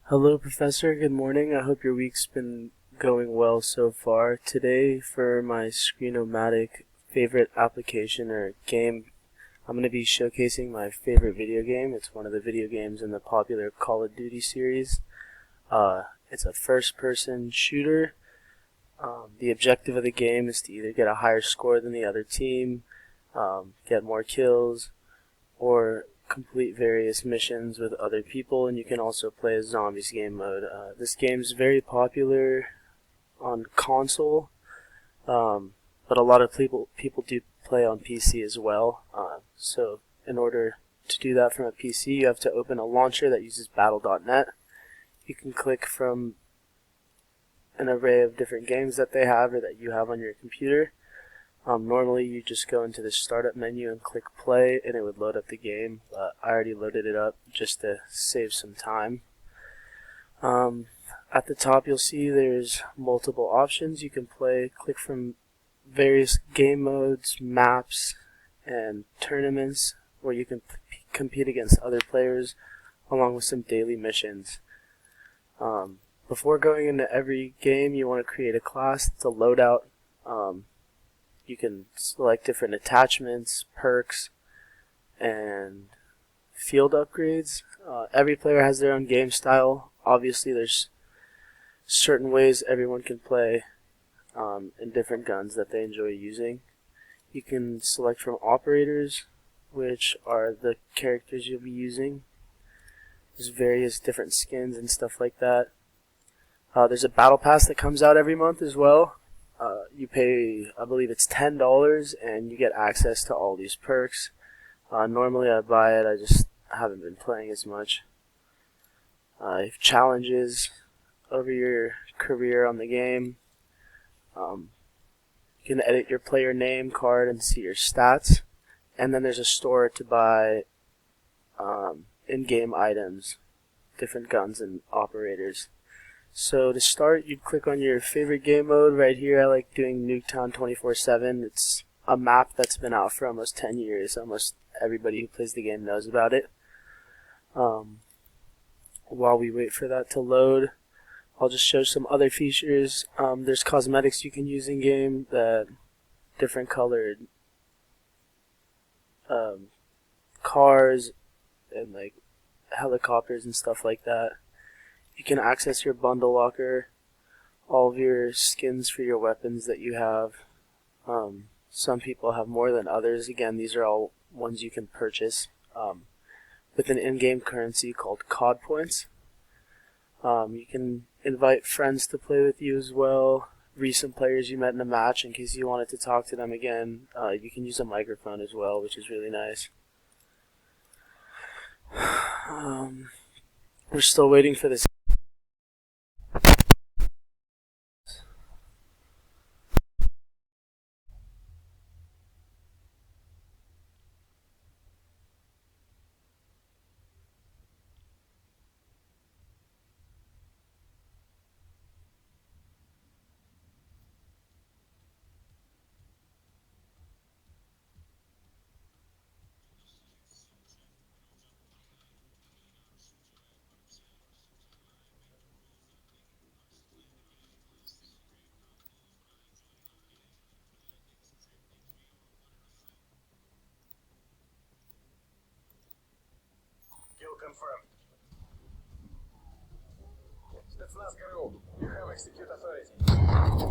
Hello, Professor. Good morning. I hope your week's been going well so far. Today, for my Screencast-O-Matic favorite application or game, I'm going to be showcasing my favorite video game. It's one of the video games in the popular Call of Duty series. It's a first-person shooter. The objective of the game is to either get a higher score than the other team, get more kills, or complete various missions with other people, and you can also play a zombies game mode. This game's very popular on console, but a lot of people do play on PC as well. So in order to do that from a PC, you have to open a launcher that uses battle.net. You can click from an array of different games that they have or that you have on your computer. Normally you just go into the startup menu and click play and it would load up the game, but I already loaded it up just to save some time. At the top you'll see there's multiple options. You can click from various game modes, maps, and tournaments where you can compete against other players along with some daily missions. Before going into every game you want to create a class. It's a loadout. You can select different attachments, perks, and field upgrades. Every player has their own game style. Obviously there's certain ways everyone can play in different guns that they enjoy using. You can select from operators, which are the characters you'll be using. There's various different skins and stuff like that. There's a battle pass that comes out every month as well. You pay, I believe it's $10, and you get access to all these perks. Normally I buy it, I just haven't been playing as much. You have challenges over your career on the game. You can edit your player name card and see your stats. And then there's a store to buy in-game items, different guns and operators. So to start, you'd click on your favorite game mode. Right here I like doing Nuketown 24/7. It's a map that's been out for almost 10 years. Almost everybody who plays the game knows about it. While we wait for that to load, I'll just show some other features. There's cosmetics you can use in game, that different colored cars and like helicopters and stuff like that. You can access your bundle locker, all of your skins for your weapons that you have. Some people have more than others. Again, these are all ones you can purchase with an in-game currency called COD points. You can invite friends to play with you as well. Recent players you met in a match, in case you wanted to talk to them again. You can use a microphone as well, which is really nice. We're still waiting for this. Confirmed. Spetsnaz go. You have execute authority.